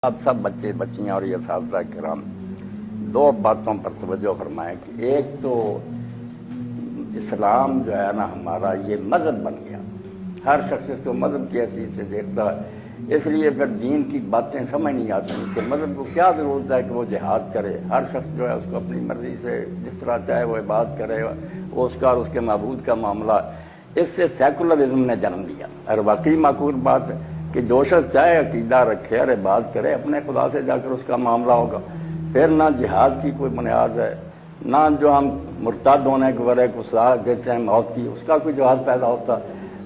آپ سب بچے بچیاں اور یہ اساتذہ کرام دو باتوں پر توجہ فرمائیں کہ ایک تو اسلام جو ہے نا ہمارا یہ مذہب بن گیا، ہر شخص اس کو مذہب کی حیثیت سے دیکھتا ہے، اس لیے پھر دین کی باتیں سمجھ نہیں آتی کہ مذہب کو کیا ضرورت ہے کہ وہ جہاد کرے۔ ہر شخص جو ہے اس کو اپنی مرضی سے جس طرح چاہے وہ عبادت کرے، وہ اس کا اور اس کے معبود کا معاملہ، اس سے سیکولرزم نے جنم لیا۔ اور واقعی معقول بات ہے کہ جو شخص چاہے عقیدہ رکھے اور عبادت کرے اپنے خدا سے جا کر اس کا معاملہ ہوگا، پھر نہ جہاد کی کوئی بنیاد ہے، نہ جو ہم مرتد ہونے کے بارے کو سزا دیتے ہیں موت کی، اس کا کوئی جواز پیدا ہوتا۔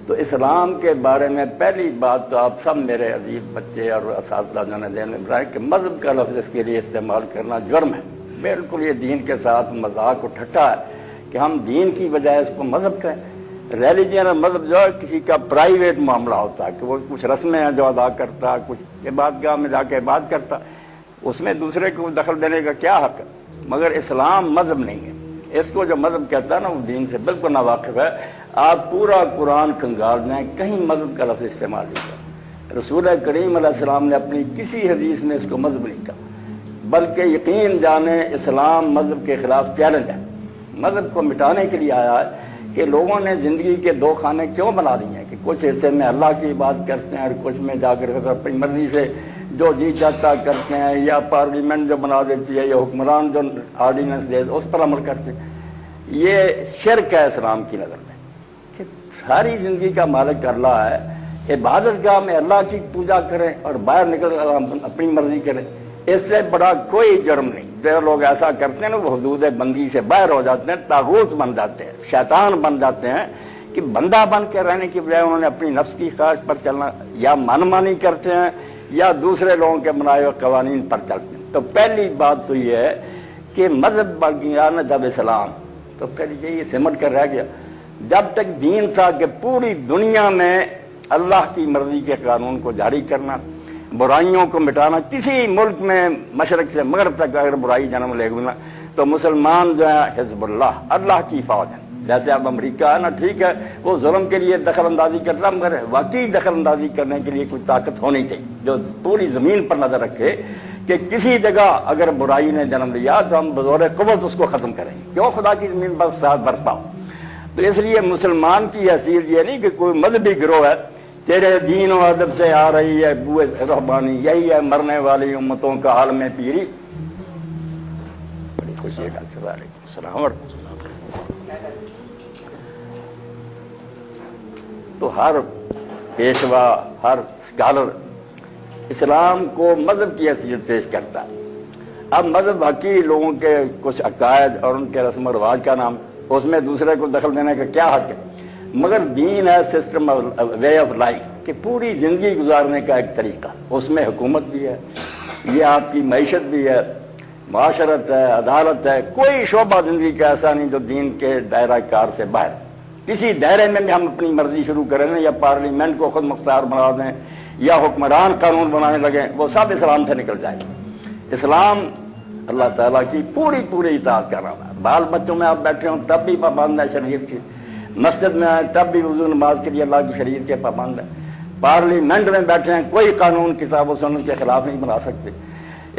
تو اسلام کے بارے میں پہلی بات تو آپ سب میرے عزیز بچے اور اساتذہ جو نے ذہن میں بنائے کہ مذہب کا لفظ اس کے لیے استعمال کرنا جرم ہے، بالکل یہ دین کے ساتھ مذاق و ٹھٹا ہے کہ ہم دین کی بجائے اس کو مذہب کہیں۔ ریلیجن اور مذہب جو ہے کسی کا پرائیویٹ معاملہ ہوتا ہے کہ وہ کچھ رسمیں ہیں جو ادا کرتا ہے، کچھ عبادت گاہ میں جا کے عبادت کرتا، اس میں دوسرے کو دخل دینے کا کیا حق ہے؟ مگر اسلام مذہب نہیں ہے، اس کو جو مذہب کہتا ہے نا وہ دین سے بالکل ناواقف ہے۔ آپ پورا قرآن کھنگال دیں، کہیں مذہب کا لفظ استعمال نہیں کیا۔ رسول کریم علیہ السلام نے اپنی کسی حدیث میں اس کو مذہب نہیں کہا، بلکہ یقین جانے اسلام مذہب کے خلاف چیلنج ہے، مذہب کو مٹانے کے لیے آیا ہے کہ لوگوں نے زندگی کے دو خانے کیوں بنا دیے ہیں کہ کچھ حصے میں اللہ کی عبادت کرتے ہیں اور کچھ میں جا کر اپنی مرضی سے جو جی چاہتا کرتے ہیں، یا پارلیمنٹ جو بنا دیتی ہے یا حکمران جو آرڈیننس دے اس پر عمل کرتے ہیں۔ یہ شرک ہے اسلام کی نظر میں کہ ساری زندگی کا مالک اللہ ہے، عبادت گاہ میں اللہ کی پوجا کریں اور باہر نکل کر اپنی مرضی کریں، اس سے بڑا کوئی جرم نہیں۔ جو لوگ ایسا کرتے ہیں نا وہ حدود بندی سے باہر ہو جاتے ہیں، طاغوت بن جاتے ہیں، شیطان بن جاتے ہیں کہ بندہ بن کے رہنے کی بجائے انہوں نے اپنی نفس کی خواہش پر چلنا، یا من مانی کرتے ہیں یا دوسرے لوگوں کے بنائے ہوئے قوانین پر چلتے ہیں۔ تو پہلی بات تو یہ ہے کہ مذہب بن گیا نا جب اسلام، تو پھر یہ سمٹ کر رہ گیا۔ جب تک دین تھا کہ پوری دنیا میں اللہ کی مرضی کے قانون کو جاری کرنا، برائیوں کو مٹانا، کسی ملک میں مشرق سے مغرب تک اگر برائی جنم لے گا تو مسلمان جو ہے حزب اللہ کی فوج ہے۔ جیسے اب امریکہ ہے نا، ٹھیک ہے وہ ظلم کے لیے دخل اندازی کرتا، مگر واقعی دخل اندازی کرنے کے لیے کوئی طاقت ہونی چاہیے جو پوری زمین پر نظر رکھے کہ کسی جگہ اگر برائی نے جنم لیا تو ہم بزور قوت اس کو ختم کریں گے، کیوں خدا کی زمین پر فساد برپا ہو۔ تو اس لیے مسلمان کی حیثیت یہ نہیں کہ کوئی مذہبی گروہ ہے تیرے دین و ادب سے آ رہی ہے بوئے رحبانی، یہی ہے مرنے والی امتوں کا عالم پیری۔ بڑی خوشی ہے ڈاکٹر صاحب، علیکم السلام۔ تو ہر پیشوا، ہر اسکالر اسلام کو مذہب کی حیثیت پیش کرتا ہے۔ اب مذہب حقیقی لوگوں کے کچھ عقائد اور ان کے رسم و رواج کا نام، اس میں دوسرے کو دخل دینے کا کیا حق ہے؟ مگر دین ہے سسٹم وے آف لائف کہ پوری زندگی گزارنے کا ایک طریقہ، اس میں حکومت بھی ہے، یہ آپ کی معیشت بھی ہے، معاشرت ہے، عدالت ہے، کوئی شعبہ زندگی کا ایسا نہیں جو دین کے دائرہ کار سے باہر۔ کسی دائرے میں بھی ہم اپنی مرضی شروع کریں یا پارلیمنٹ کو خود مختار بنا دیں یا حکمران قانون بنانے لگیں، وہ سب اسلام سے نکل جائے گا۔ اسلام اللہ تعالیٰ کی پوری اطاعت کر رہا ہے۔ بال بچوں میں آپ بیٹھے ہوں تب بھی پابند ہے شریعت کی، مسجد میں آئے تب بھی وضو نماز کے لیے اللہ کی شریعت کے پابند ہے، پارلیمنٹ میں بیٹھے ہیں کوئی قانون کتاب و سنت کے خلاف نہیں بنا سکتے۔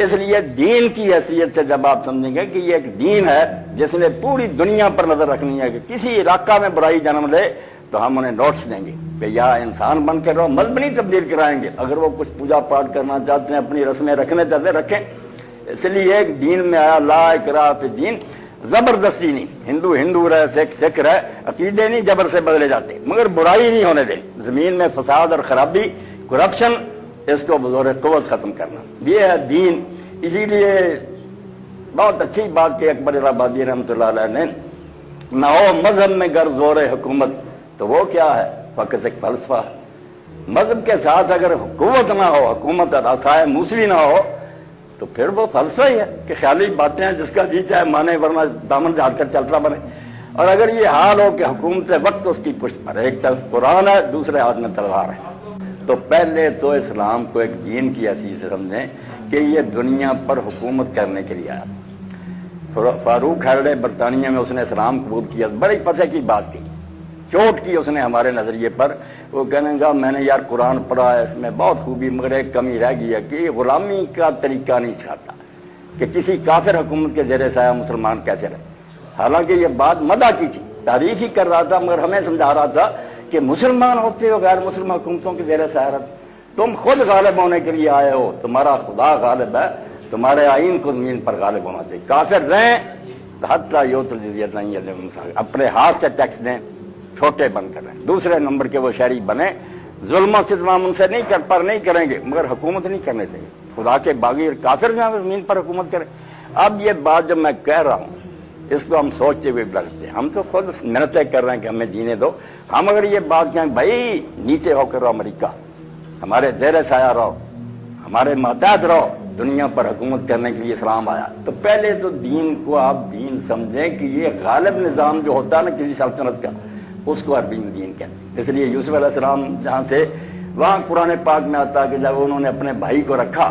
اس لیے دین کی حیثیت سے جب آپ سمجھیں گے کہ یہ ایک دین ہے جس نے پوری دنیا پر نظر رکھنی ہے کہ کسی علاقہ میں برائی جنم لے تو ہم انہیں نوٹس دیں گے کہ یا انسان بن کے رہو، مذہب نہیں تبدیل کرائیں گے، اگر وہ کچھ پوجا پاٹ کرنا چاہتے ہیں اپنی رسمیں رکھنے چاہتے رکھیں۔ اس لیے ایک دین میں آیا لا اکراہ فی الدین، زبردستی نہیں، ہندو رہے سکھ رہے، عقیدے نہیں جبر سے بدلے جاتے، مگر برائی نہیں ہونے دیں، زمین میں فساد اور خرابی، کرپشن، اس کو بزور قوت ختم کرنا، یہ ہے دین۔ اسی لیے بہت اچھی بات کہ اکبر الہٰبادی رحمۃ اللہ علیہ نے نہ ہو مذہب میں گر زور حکومت تو وہ کیا ہے؟ فقط ایک فلسفہ ہے۔ مذہب کے ساتھ اگر قوت نہ ہو، حکومت رسائے موسوی نہ ہو تو پھر وہ فلسفہ ہی ہے کہ خیالی باتیں ہیں، جس کا جی چاہے مانے ورنہ دامن جھاڑ کر چلتا بنے۔ اور اگر یہ حال ہو کہ حکومت وقت اس کی پشت پر ایک طرف قرآن ہے دوسرے ہاتھ میں تلوار ہے، تو پہلے تو اسلام کو ایک دین کی حیثیت سے سمجھیں کہ یہ دنیا پر حکومت کرنے کے لیے آیا۔ فاروق ہیرڈے برطانیہ میں اس نے اسلام قبول کیا، بڑی پتے کی بات کی، چوٹ کی اس نے ہمارے نظریے پر. وہ کہنے گا میں نے یار قرآن پڑھا ہے، اس میں بہت خوبی، مگر ایک کمی رہ گئی ہے کہ یہ غلامی کا طریقہ نہیں سکھاتا کہ کسی کافر حکومت کے زیر سایہ مسلمان کیسے رہے. حالانکہ یہ بات مدح کی تھی، تعریف ہی کر رہا تھا، مگر ہمیں سمجھا رہا تھا کہ مسلمان ہوتے ہو غیر مسلم حکومتوں کے زیر سایہ رہتے، تم خود غالب ہونے کے لیے آئے ہو، تمہارا خدا غالب ہے، تمہارے آئین کو زمین پر غالب ہونا چاہیے. کافر رہیں حتیٰ یؤتوا الجزیۃ عن یدٍ وہم صاغرون، اپنے ہاتھ سے ٹیکس دیں، چھوٹے بن کر رہیں. دوسرے نمبر کے وہ شہری بنے، ظلم و ستم ان سے نہیں کریں گے، مگر حکومت نہیں کرنے دیں گے. خدا کے باغی کافر جو ہیں زمین پر حکومت کریں. اب یہ بات جب میں کہہ رہا ہوں اس کو ہم سوچتے ہوئے لگتے ہیں، ہم تو خود محنتیں کر رہے ہیں کہ ہمیں جینے دو. ہم اگر یہ بات کہیں بھائی نیچے ہو کر رہو، امریکہ ہمارے زیر سایہ رہو، ہمارے ماتحت رہو، دنیا پر حکومت کرنے کے لیے اسلام آیا، تو پہلے تو دین کو آپ دین سمجھیں کہ یہ غالب نظام جو ہوتا ہے نا کسی سلطنت کا، اس کو عربی میں دین کہتے ہیں. اس لیے یوسف علیہ السلام جہاں تھے وہاں قرآن پاک میں آتا کہ جب انہوں نے اپنے بھائی کو رکھا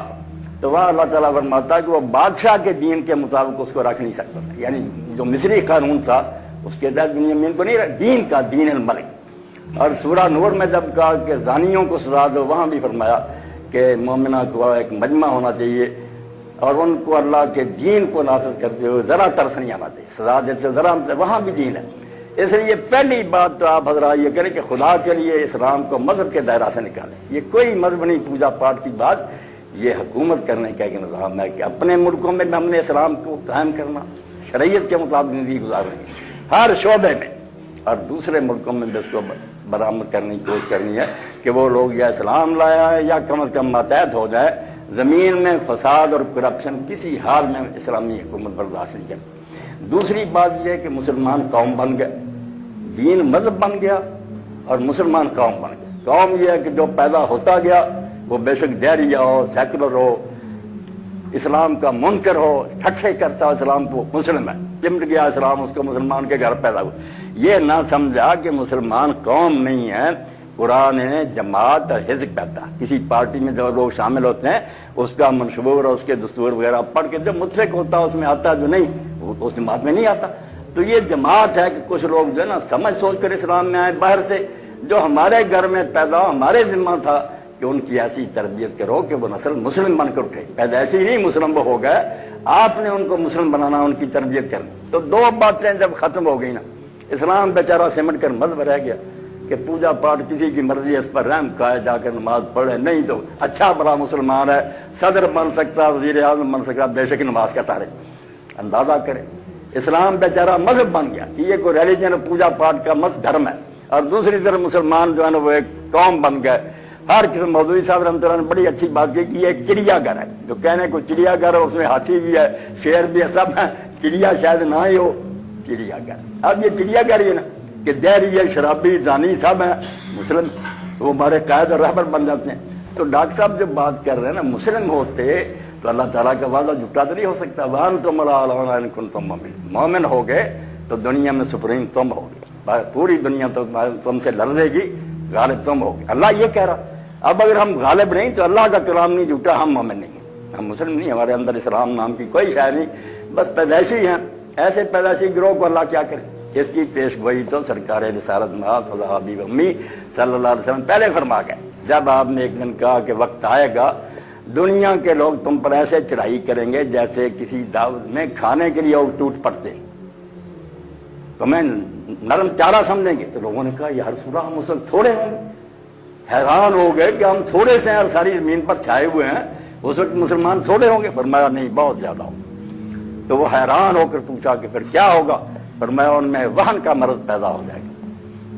تو وہاں اللہ تعالیٰ فرماتا کہ وہ بادشاہ کے دین کے مطابق اس کو رکھ نہیں سکتا تھا. یعنی جو مصری قانون تھا اس کے تحت بنیامین کو نہیں رکھ، دین کا، دین الملک. اور سورہ نور میں جب کہا کہ زانیوں کو سزا دو، وہاں بھی فرمایا کہ مومنہ کو ایک مجمع ہونا چاہیے اور ان کو اللہ کے دین کو نافذ کرتے ہوئے ذرا ترس نہیں آنا چاہیے، سزا دیتے ذرا، وہاں بھی دین ہے. اس لیے پہلی بات تو آپ حضرات یہ کریں کہ خدا کے لیے اسلام کو مذہب کے دائرہ سے نکالیں. یہ کوئی مذہب نہیں، پوجا پاٹ کی بات، یہ حکومت کرنے کا ایک نظام ہے کہ اپنے ملکوں میں ہم نے اسلام کو قائم کرنا، شریعت کے مطابق زندگی گزارنی ہر شعبے میں، اور دوسرے ملکوں میں بھی اس کو برآمد کرنے کی کوشش کرنی ہے کہ وہ لوگ یا اسلام لایا ہے یا کم از کم ماتحت ہو جائے. زمین میں فساد اور کرپشن کسی حال میں اسلامی حکومت برداشت نہیں کرتی. دوسری بات یہ ہے کہ مسلمان قوم بن گئے، دین مذہب بن گیا اور مسلمان قوم بن گئے. قوم یہ ہے کہ جو پیدا ہوتا گیا وہ بے شک دہریہ ہو، سیکولر ہو، اسلام کا منکر ہو، ٹھٹھے کرتا اسلام کو، مسلم ہے، چمٹ گیا اسلام اس کو، مسلمان کے گھر پیدا ہوا. یہ نہ سمجھا کہ مسلمان قوم نہیں ہے. قرآن جماعت اور حزب کہتا ہے، کسی پارٹی میں جو لوگ شامل ہوتے ہیں اس کا منشور اور اس کے دستور وغیرہ پڑھ کے جو متفق ہوتا ہے اس میں آتا، جو نہیں وہ اس جماعت میں نہیں آتا. تو یہ جماعت ہے کہ کچھ لوگ جو ہے نا سمجھ سوچ کر اسلام میں آئے باہر سے، جو ہمارے گھر میں پیدا ہمارے ذمہ تھا کہ ان کی ایسی تربیت کرو کہ وہ نسل مسلم بن کر اٹھے. پیدائشی نہیں مسلم وہ ہو گئے، آپ نے ان کو مسلم بنانا، ان کی تربیت کرنی. تو دو باتیں جب ختم ہو گئی نا، اسلام بیچارہ سمٹ کر مذہب رہ گیا کہ پوجا پاٹ کسی کی مرضی اس پر رحم کھائے، جا کر نماز پڑھے، نہیں تو اچھا بڑا مسلمان ہے، صدر بن سکتا، وزیر اعظم بن سکتا، بے شک نماز کا تارک. اندازہ کرے اسلام بیچارہ مذہب بن گیا کہ یہ کوئی ریلیجن پوجا پاٹ کا مت دھرم ہے، اور دوسری طرف مسلمان جو ہے نا وہ ایک قوم بن گئے. ہر قسم مودودی صاحب رحمۃ اللہ نے بڑی اچھی بات کی کہ یہ ایک چڑیا گھر ہے، جو کہنے کو چڑیا گھر ہے اس میں ہاتھی بھی ہے، شیر بھی ہے، سب ہے. چڑیا شاید نہ ہی ہو، چڑیا گھر. اب یہ چڑیا گھر یہ نا کہ دہریہ، شرابی، زانی سب ہیں مسلم، وہ ہمارے قائد اور رہبر بن جاتے ہیں. تو ڈاکٹر صاحب جب بات کر رہے ہیں نا مسلم ہوتے تو اللہ تعالیٰ کا وعدہ جھوٹا تو نہیں ہو سکتا. وَأَنْتُمْ عَلَىٰ إِن كُنتُم مُؤْمِنِينَ، مومن ہو گئے تو دنیا میں سپریم تم ہو گے، پوری دنیا تو تم سے لڑے گی، غالب تم ہو گے. اللہ یہ کہہ رہا. اب اگر ہم غالب نہیں تو اللہ کا کلام نہیں جھوٹا، ہم مومن نہیں ہیں، ہم مسلم نہیں، ہمارے اندر اسلام نام کی کوئی شے نہیں، بس پیدائشی ہیں. ایسے پیدائشی گروہ کو اللہ کیا کرے؟ اس کی پیش گوئی تو سرکار رسالت محمد حبیب امی صلی اللہ علیہ وسلم پہلے فرما گئے. جب آپ نے ایک دن کہا کہ وقت آئے گا دنیا کے لوگ تم پر ایسے چڑھائی کریں گے جیسے کسی دعوت میں کھانے کے لیے اور ٹوٹ پڑتے، تمہیں نرم چارہ سمجھیں گے. تو لوگوں نے کہا یا رسول اللہ ہم اس وقت تھوڑے ہوں گے. حیران ہو گئے کہ ہم تھوڑے سے ہیں اور ساری زمین پر چھائے ہوئے ہیں، اس وقت مسلمان تھوڑے ہوں گے؟ فرمایا نہیں، بہت زیادہ ہوں. تو وہ حیران ہو کر پوچھا کہ پھر کیا ہوگا؟ فرمایا ان میں وہن کا مرض پیدا ہو جائے گا.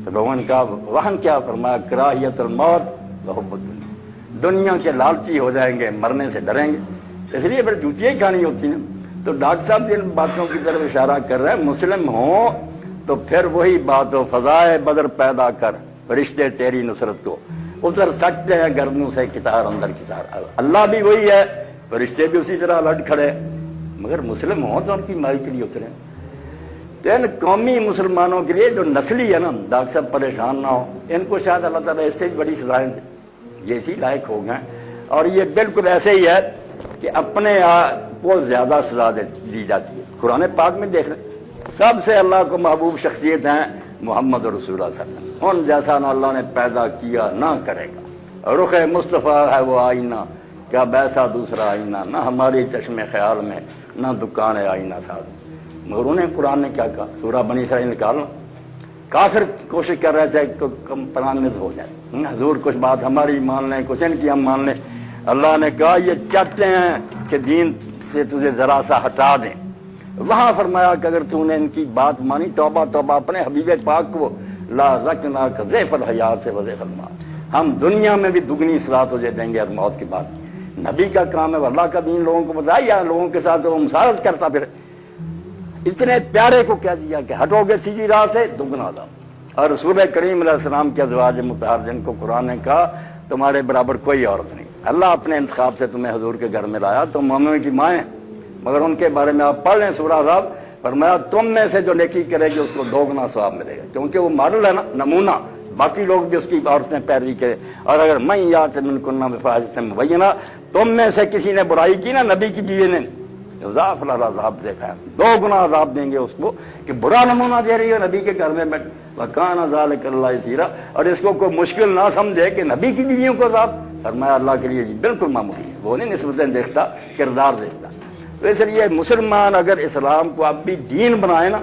تو لوگوں نے کہا وہن کیا؟ فرمایا کراہیت الموت وحب الدنیا، دنیا کے لالچی ہو جائیں گے، مرنے سے ڈریں گے. اس لیے پھر جوتیاں ہی کھانی ہوتی ہیں. تو ڈاکٹر صاحب جن باتوں کی طرف اشارہ کر رہے ہیں، مسلم ہوں تو پھر وہی بات ہو، فضائے بدر پیدا کر فرشتے تیری نصرت کو اتر سکتے ہیں گردنوں سے کتار اندر کتار. اللہ بھی وہی ہے، فرشتے بھی اسی طرح لٹ کھڑے، مگر مسلم ہوں تو ان کی مائی کے لیے اترے. تو ان قومی مسلمانوں کے لیے جو نسلی ہے نا، ڈاکٹر صاحب پریشان نہ ہو، ان کو شاید اللہ تعالیٰ اس سے بڑی سزائیں دے، یہ اسی لائق ہو گئے. اور یہ بالکل ایسے ہی ہے کہ اپنے آپ کو زیادہ سزا دی جاتی ہے. قرآن پاک میں دیکھ لیں، سب سے اللہ کو محبوب شخصیت ہیں محمد رسول اللہ صلی اللہ علیہ وسلم، ان جیسا نہ اللہ نے پیدا کیا نہ کرے گا۔ رخ مصطفیٰ ہے وہ آئینہ، کیا بیسا دوسرا آئینہ، نہ ہماری چشم خیال میں نہ دکان آئینہ ساز۔ مگر انہیں قرآن نے کیا کہا؟ سورہ بنی اسرائیل نکالنا، کافر کوشش کر رہے تھے کہ کم پرانت ہو جائے، حضور کچھ بات ہماری مان لیں، کچھ ان کی ہم مان لیں۔ اللہ نے کہا یہ چاہتے ہیں کہ دین سے تجھے ذرا سا ہٹا دیں۔ وہاں فرمایا کہ اگر تو نے ان کی بات مانی، توبہ توبہ اپنے حبیب پاک کو لا ذکناک ضیف الحیات سے وضیف الموت، ہم دنیا میں بھی دگنی اصلاح تجھے دیں گے اور موت کے بعد۔ نبی کا کام ہے اللہ کا دین لوگوں کو بتایا، یا لوگوں کے ساتھ وہ مساعدت کرتا پھر؟ اتنے پیارے کو کہہ دیا کہ ہٹو گے سیدھی راہ سے دگنا عذاب۔ اور رسول کریم علیہ السلام کے ازواج مطہر جن کو قرآن نے کہا تمہارے برابر کوئی عورت نہیں، اللہ اپنے انتخاب سے تمہیں حضور کے گھر میں لایا، تم مومنوں کی مائیں، مگر ان کے بارے میں آپ پڑھ لیں سورہ احزاب، فرمایا تم میں سے جو نیکی کرے گی اس کو دوگنا ثواب ملے گا، کیونکہ وہ ماڈل ہے نا، نمونہ، باقی لوگ بھی اس کی عورتیں پیروی کریں۔ اور اگر میں یات منکن بفاحشۃ مبینہ، تم میں سے کسی نے برائی کی نا نبی کی بیوی نے، یضاعف لها العذاب دیکھا ہے، دو گنا عذاب دیں گے اس کو کہ برا نمونہ دے رہی ہے نبی کے گھر میں بیٹھ، وکان ذلک اللہ یسیرا، اور اس کو کوئی مشکل نہ سمجھے کہ نبی کی بیویوں کو عذاب، فرمایا اللہ کے لیے جی بالکل معمولی ہے، وہ نہیں نسبتیں دیکھتا، کردار دیکھتا۔ تو اس لیے مسلمان اگر اسلام کو اب بھی دین بنائے نا،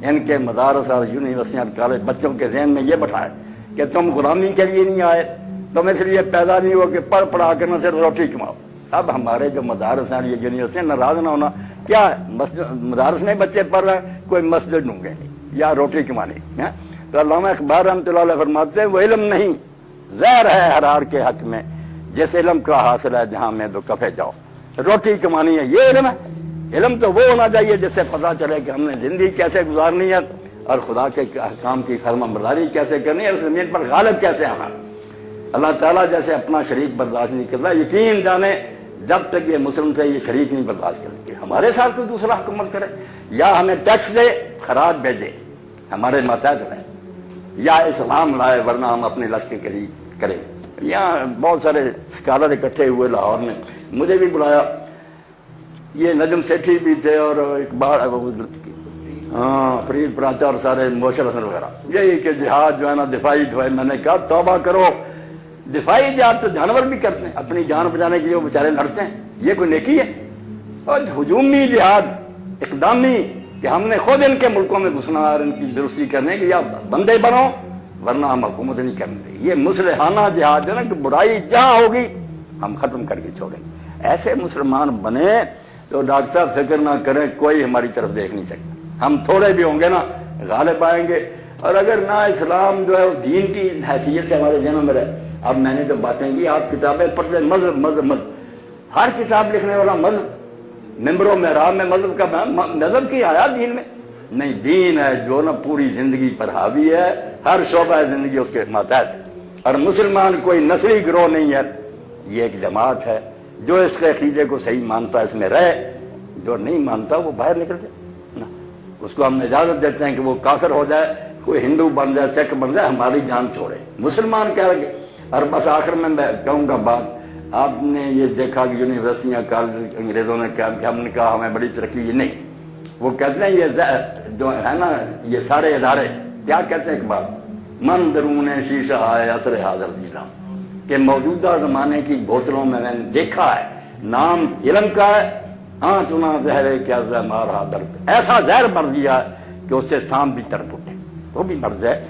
ان کے مدارس اور یونیورسٹیاں اور کالج بچوں کے ذہن میں یہ بٹھائے کہ تم غلامی کے لیے نہیں آئے، تم اس لیے پیدا نہیں ہو کہ پڑھ پڑھا کر نہ صرف روٹی کماؤ۔ اب ہمارے جو مدارس ہیں یہ یونیورسٹیاں، ناراض نہ ہونا، کیا ہے مدارس میں بچے پڑھ رہے ہیں، کوئی مسجد ڈھونگے نہیں یا روٹی کمانے۔ تو علامہ اقبال رحمۃ اللہ علیہ فرماتے ہیں وہ علم نہیں زہر ہے حرار کے حق میں، جس علم کا حاصل ہے جہاں میں دو کفے جاؤ، روٹی کمانی ہے یہ علم ہے۔ علم تو وہ ہونا چاہیے جس سے پتہ چلے کہ ہم نے زندگی کیسے گزارنی ہے اور خدا کے احکام کی فرما برداری کیسے کرنی ہے، اس زمین پر غالب کیسے آنا۔ اللہ تعالیٰ جیسے اپنا شریک برداشت نہیں کرتا، یقین جانے جب تک یہ مسلم سے یہ شریک نہیں برداشت کریں گے، ہمارے ساتھ کوئی دوسرا حکومت کرے یا ہمیں ٹیکس دے، خراج بھیجے ہمارے ماتحت رہیں، یا اسلام لائے، ورنہ ہم اپنے لشکر کے کریں۔ یہاں بہت سارے اسکالر اکٹھے ہوئے لاہور میں، مجھے بھی بلایا، یہ نجم سیٹھی بھی تھے اور اقبال فرید پراچا اور سارے موشر حسن وغیرہ، یہی کہ جہاد جو ہے نا دفاعی جو ہے، میں نے کہا توبہ کرو، دفاعی جہاد تو جانور بھی کرتے ہیں، اپنی جان بچانے کے لیے وہ بیچارے لڑتے ہیں، یہ کوئی نیکی ہے؟ اور ہجومی جہاد اقدامی کہ ہم نے خود ان کے ملکوں میں گھسنا اور ان کی درستی کرنے کی، یا بندے بنو ورنہ ہم حکومت نہیں کریں گے۔ یہ مصلحانہ جہاد ہے نا کہ برائی جہاں ہوگی ہم ختم کر کے چھوڑیں گے۔ ایسے مسلمان بنے تو ڈاکٹر صاحب فکر نہ کریں، کوئی ہماری طرف دیکھ نہیں سکتا، ہم تھوڑے بھی ہوں گے نا غالب آئیں گے۔ اور اگر نہ اسلام جو ہے دین کی حیثیت سے ہمارے ذہنوں میں رہے، اب میں نے جو باتیں کی، آپ کتابیں پڑھتے مذہب مذہب مذہب، ہر کتاب لکھنے والا مذہب، ممبروں میں رام میں مذہب کا مذہب کی آیا دین میں نہیں، دین ہے جو نا پوری زندگی پر حاوی ہے، ہر شعبہ زندگی اس کے ماتحت۔ اور مسلمان کوئی نسلی گروہ نہیں ہے، یہ ایک جماعت ہے، جو اس کے عقیدے کو صحیح مانتا ہے اس میں رہے، جو نہیں مانتا وہ باہر نکل جائے، اس کو ہم اجازت دیتے ہیں کہ وہ کافر ہو جائے، کوئی ہندو بن جائے، سکھ بن جائے، ہماری جان چھوڑے، مسلمان کہہ رہے۔ اور بس آخر میں کہوں گا بات، آپ نے یہ دیکھا کہ یونیورسٹیاں کالج انگریزوں نے کیا کہ ہم نے کہا ہمیں بڑی ترقی، یہ نہیں، وہ کہتے ہیں یہ جو ہے نا یہ سارے ادارے کیا کہتے ہیں، ایک بات من درون شیشہ ہے اثر حاضر دیدام، کہ موجودہ زمانے کی بوتلوں میں نے دیکھا ہے نام علم کا ہے، چنا زہر کیا مار حاضر، ایسا زہر بھر دیا کہ اس سے سانپ بھی تڑپ اٹھے، وہ بھی مر جائے۔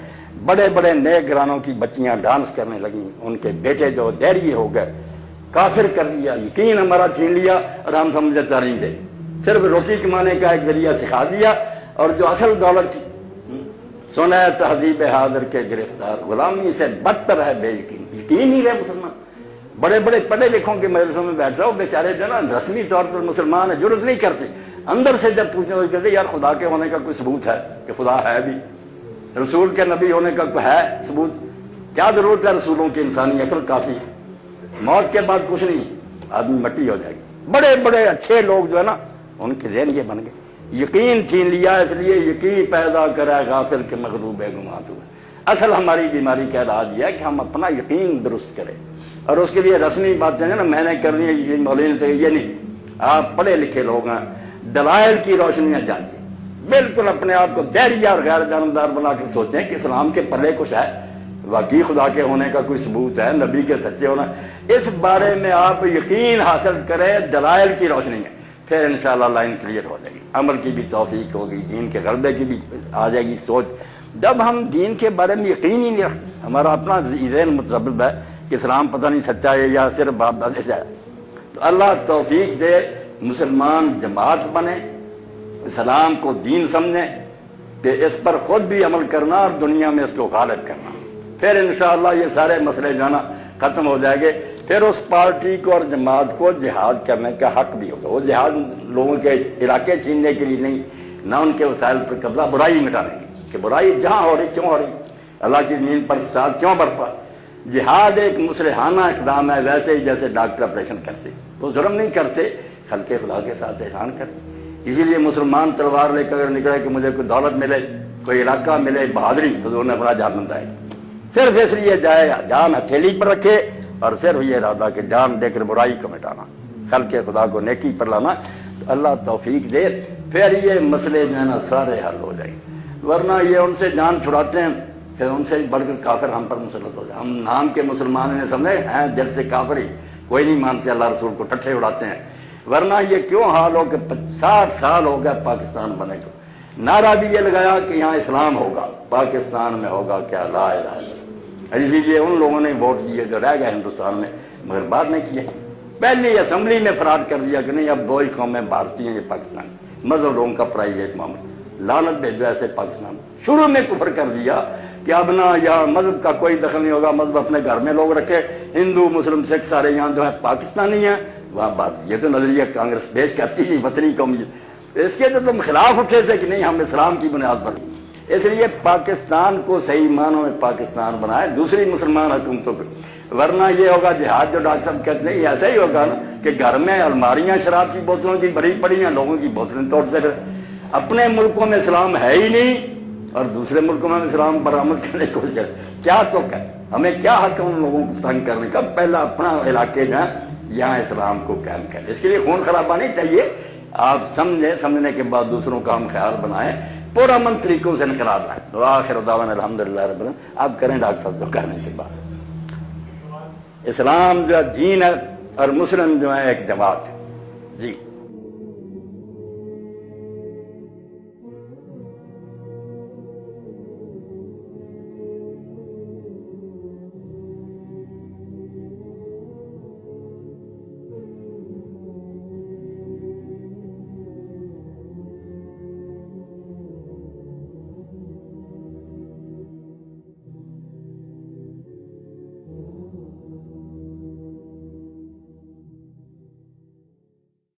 بڑے بڑے نئے گھرانوں کی بچیاں ڈانس کرنے لگیں، ان کے بیٹے جو دہریے ہو گئے، کافر کر دیا، یقین ہمارا چھین لیا اور ہم سمجھے تعلیم دے، صرف روٹی کمانے کا ایک ذریعہ سکھا دیا، اور جو اصل دولت تھی سنا تہذیب حاضر کے گرفتار، غلامی سے بدتر ہے بے یقین، یقین نہیں رہے مسلمان۔ بڑے بڑے پڑھے لکھوں کے مدرسوں میں بیٹھ رہا ہو، بیچارے جو نا رسمی طور پر مسلمان ہے، جرت نہیں کرتے، اندر سے جب پوچھنے وہ کہتے یار خدا کے ہونے کا کوئی ثبوت ہے کہ خدا ہے بھی، رسول کے نبی ہونے کا کوئی ہے ثبوت؟ کیا ضرورت ہے رسولوں کی، انسانی عقل کافی ہے، موت کے بعد کچھ نہیں، آدمی مٹی ہو جائے گی۔ بڑے بڑے اچھے لوگ جو ہے نا ان کے ذہن یہ بن گئے، یقین چھین لیا، اس لیے یقین پیدا کرا غافل کے مغلوب گمات ہوئے۔ اصل ہماری بیماری کا علاج یہ ہے کہ ہم اپنا یقین درست کریں، اور اس کے لیے رسمی باتیں نا میں نے کرنی ہے یہ مولوی سے، یہ نہیں، آپ پڑھے لکھے لوگ ہیں، دلائل کی روشنیاں جانچیں، بالکل اپنے آپ کو دہریہ اور غیر جانبدار بنا کے سوچیں کہ اسلام کے پلے کچھ ہے، واقعی خدا کے ہونے کا کوئی ثبوت ہے، نبی کے سچے ہونا، اس بارے میں آپ یقین حاصل کریں دلائل کی روشنی میں، پھر انشاءاللہ لائن کلیئر ہو جائے گی، عمل کی بھی توفیق ہوگی، دین کے غلبے کی بھی آ جائے گی سوچ۔ جب ہم دین کے بارے میں یقین ہی نہیں رکھتے، ہمارا اپنا ذہن متضبط ہے کہ اسلام پتہ نہیں سچا ہے یا صرف باپ دادے سے ہے، تو اللہ توفیق دے مسلمان جماعت بنے، اسلام کو دین سمجھیں کہ اس پر خود بھی عمل کرنا اور دنیا میں اس کو غالب کرنا، پھر انشاءاللہ یہ سارے مسئلے جانا ختم ہو جائے گے۔ پھر اس پارٹی کو اور جماعت کو جہاد کرنے کا حق بھی ہوگا، وہ جہاد لوگوں کے علاقے چھیننے کے لیے نہیں، نہ ان کے وسائل پر قبضہ، برائی مٹانے کی، کہ برائی جہاں ہو رہی کیوں ہو رہی، اللہ کی زمین پر فساد کیوں برپا۔ جہاد ایک مصلحانہ اقدام ہے، ویسے ہی جیسے ڈاکٹر آپریشن کرتے، وہ ظلم نہیں کرتے، خلق خدا کے ساتھ احسان کرتے۔ اسی لیے مسلمان تلوار لے کر نکلے کہ مجھے کوئی دولت ملے، کوئی علاقہ ملے، بہادری حضور نے بڑا جان بتائی، صرف اس لیے جائے جان ہتھیلی پر رکھے اور صرف یہ ارادہ کہ جان دے کر برائی کو مٹانا، خلق خدا کو نیکی پر لانا، تو اللہ توفیق دے، پھر یہ مسئلے جو ہے نا سارے حل ہو جائیں گے۔ ورنہ یہ ان سے جان چھڑاتے ہیں، پھر ان سے بڑھ کر کافر ہم پر مسلط ہو جائے، ہم نام کے مسلمان نے سمجھے ہیں، دل سے کافر ہی، کوئی نہیں مانتے اللہ رسول کو، ٹھٹھے اڑاتے ہیں۔ ورنہ یہ کیوں حال ہو کہ 60 سال ہو گیا پاکستان بنے کو، نعرہ بھی یہ لگایا کہ یہاں اسلام ہوگا، پاکستان میں ہوگا کیا، لا الہ الا اللہ۔ اسی لیے ان لوگوں نے ووٹ دیے جو رہ گئے ہندوستان میں، مگر بعد میں کیے، پہلی اسمبلی میں فرار کر دیا کہ نہیں اب دو ہی قومیں بھارتی ہیں، یہ پاکستان، مذہب لوگوں کا پرائیویٹ معاملہ، لعنت بھیجو ایسے پاکستان۔ شروع میں کفر کر دیا کہ اب نہ یہاں مذہب کا کوئی دخل نہیں ہوگا، مذہب اپنے گھر میں لوگ رکھے، ہندو مسلم سکھ سارے یہاں جو ہے پاکستانی ہیں، وہاں بات یہ تو نظریہ کانگریس پیش کرتی تھی وطنی قومی، اس کے تو تم خلاف اٹھے تھے کہ نہیں ہم اسلام کی بنیاد پر، اس لیے پاکستان کو صحیح معنوں میں پاکستان بنائے دوسری مسلمان حکومتوں کو، ورنہ یہ ہوگا جہاد جو ڈاکٹر صاحب کہتے ہیں، ایسا ہی ہوگا نا کہ گھر میں الماریاں شراب کی بوتلوں کی بھری پڑی ہیں، لوگوں کی بوتلیں توڑتے رہے، اپنے ملکوں میں اسلام ہے ہی نہیں اور دوسرے ملکوں میں اسلام پر عمل کرنے کی کوشش کرتے، کیا تو کہ ہمیں کیا حق ہے ان لوگوں کو تنگ کرنے کا، پہلا اپنا علاقے جو ہے یہاں اسلام کو قائم کریں، اس کے لیے خون خرابہ نہیں چاہیے، آپ سمجھنے کے بعد دوسروں کا ہم خیال بنائیں، پرامن طریقوں سے انقلاب لائیں۔ وآخر دعوانا الحمدللہ رب العالمین۔ آپ کریں ڈاکٹر صاحب جو کہنے کے بعد، اسلام جو دین ہے اور مسلم جو ہے ایک جماعت ہے جی۔